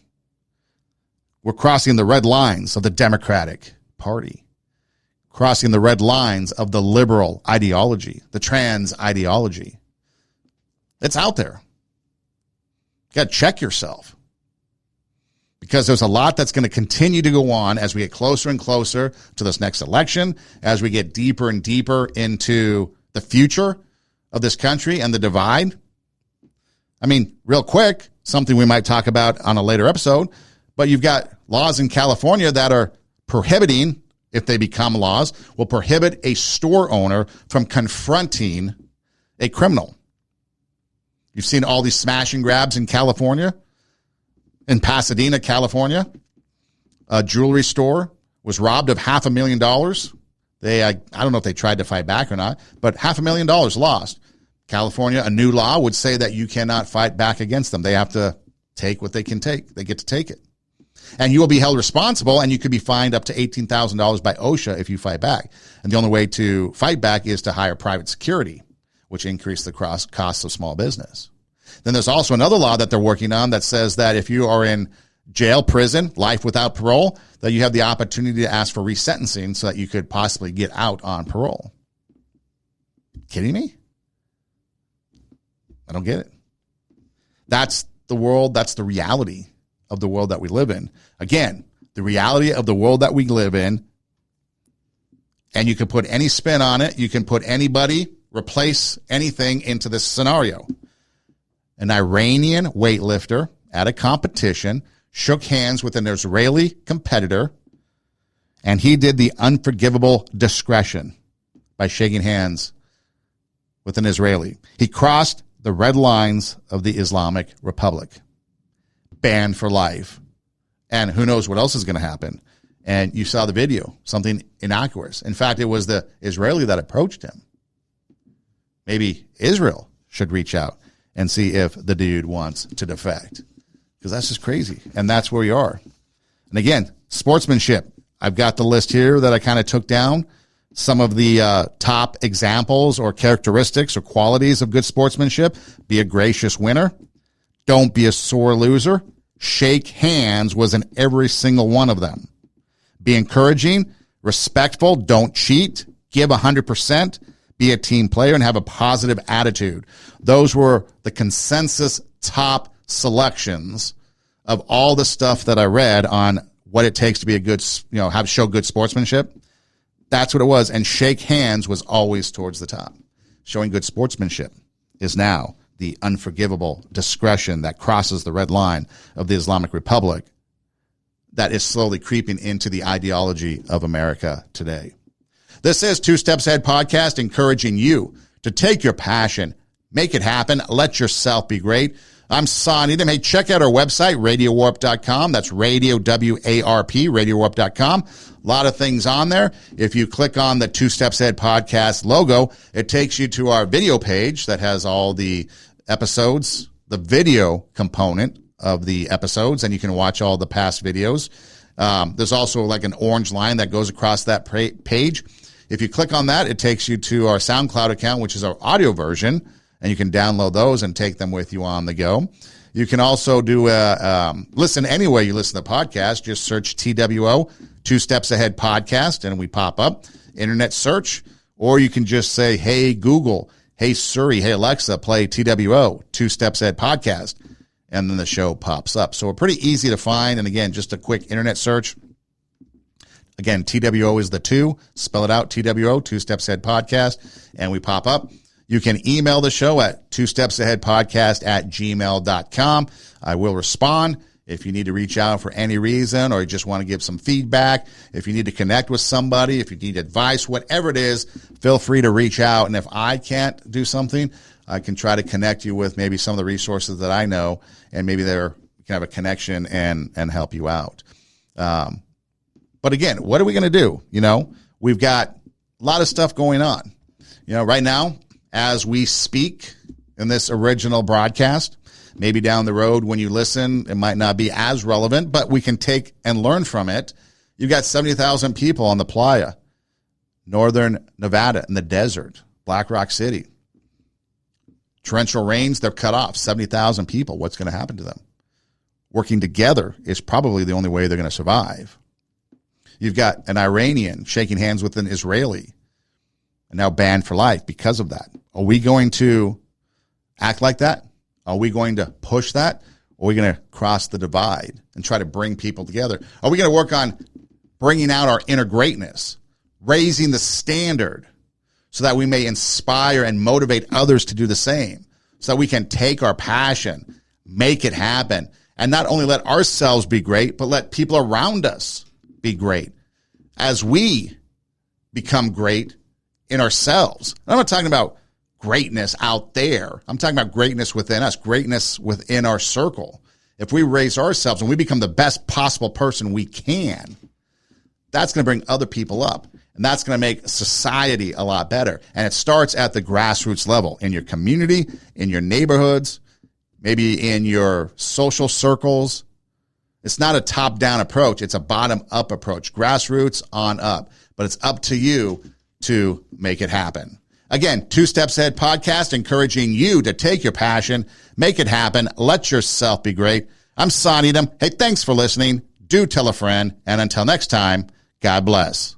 We're crossing the red lines of the Democratic Party, crossing the red lines of the liberal ideology, the trans ideology. It's out there. You got to check yourself because there's a lot that's going to continue to go on as we get closer and closer to this next election, as we get deeper and deeper into the future of this country and the divide. I mean, real quick, something we might talk about on a later episode, but you've got laws in California that are prohibiting, if they become laws, will prohibit a store owner from confronting a criminal. You've seen all these smash and grabs in California. In Pasadena, California, a jewelry store was robbed of $500,000. I don't know if they tried to fight back or not, but $500,000 lost. California, a new law would say that you cannot fight back against them. They have to take what they can take. They get to take it. And you will be held responsible, and you could be fined up to $18,000 by OSHA if you fight back. And the only way to fight back is to hire private security, which increase the costs of small business. Then there's also another law that they're working on that says that if you are in jail, prison, life without parole, that you have the opportunity to ask for resentencing so that you could possibly get out on parole. Kidding me? I don't get it. That's the world. That's the reality of the world that we live in. Again, the reality of the world that we live in, and you can put any spin on it. You can put anybody, replace anything into this scenario. An Iranian weightlifter at a competition, shook hands with an Israeli competitor, and he did the unforgivable discretion by shaking hands with an Israeli. He crossed the red lines of the Islamic Republic. Banned for life. And who knows what else is going to happen. And you saw the video, something innocuous. In fact, it was the Israeli that approached him. Maybe Israel should reach out and see if the dude wants to defect. Because that's just crazy. And that's where we are. And again, sportsmanship. I've got the list here that I kind of took down. Some of the top examples or characteristics or qualities of good sportsmanship. Be a gracious winner. Don't be a sore loser. Shake hands was in every single one of them. Be encouraging, respectful, don't cheat, give 100%, be a team player, and have a positive attitude. Those were the consensus top selections of all the stuff that I read on what it takes to be a good, how to show good sportsmanship. That's what it was. And shake hands was always towards the top. Showing good sportsmanship is now the unforgivable discretion that crosses the red line of the Islamic Republic that is slowly creeping into the ideology of America today. This is Two Steps Ahead podcast, encouraging you to take your passion, make it happen, let yourself be great. I'm Son Edom. Hey, check out our website, radiowarp.com. That's radio, W-A-R-P, radiowarp.com. A lot of things on there. If you click on the Two Steps Ahead podcast logo, it takes you to our video page that has all the episodes, the video component of the episodes, and you can watch all the past videos. There's also like an orange line that goes across that page. If you click on that, it takes you to our SoundCloud account, which is our audio version, and you can download those and take them with you on the go. You can also do listen anywhere you listen to the podcast. Just search TWO, Two Steps Ahead Podcast, and we pop up. Internet search, or you can just say, hey, Google, hey, Siri, hey, Alexa, play TWO, Two Steps Ahead Podcast, and then the show pops up. So we're pretty easy to find, and again, just a quick internet search. Again, TWO is the two. Spell it out, TWO, Two Steps Ahead Podcast, and we pop up. You can email the show at twostepsaheadpodcast@gmail.com. I will respond. If you need to reach out for any reason, or you just want to give some feedback, if you need to connect with somebody, if you need advice, whatever it is, feel free to reach out. And if I can't do something, I can try to connect you with maybe some of the resources that I know, and maybe we can have a connection and help you out. But again, what are we going to do? We've got a lot of stuff going on. Right now, as we speak in this original broadcast, maybe down the road when you listen, it might not be as relevant, but we can take and learn from it. You've got 70,000 people on the playa, northern Nevada in the desert, Black Rock City. Torrential rains, they're cut off. 70,000 people. What's going to happen to them? Working together is probably the only way they're going to survive. You've got an Iranian shaking hands with an Israeli, and now banned for life because of that. Are we going to act like that? Are we going to push that? Or are we going to cross the divide and try to bring people together? Are we going to work on bringing out our inner greatness, raising the standard so that we may inspire and motivate others to do the same, so that we can take our passion, make it happen, and not only let ourselves be great, but let people around us be great as we become great in ourselves. I'm not talking about greatness out there. I'm talking about greatness within us, greatness within our circle. If we raise ourselves and we become the best possible person we can, that's going to bring other people up. And that's going to make society a lot better. And it starts at the grassroots level, in your community, in your neighborhoods, maybe in your social circles. It's not a top-down approach. It's a bottom-up approach, grassroots on up. But it's up to you to make it happen. Again, Two Steps Ahead podcast, encouraging you to take your passion, make it happen, let yourself be great. I'm Son Edom. Hey, thanks for listening. Do tell a friend. And until next time, God bless.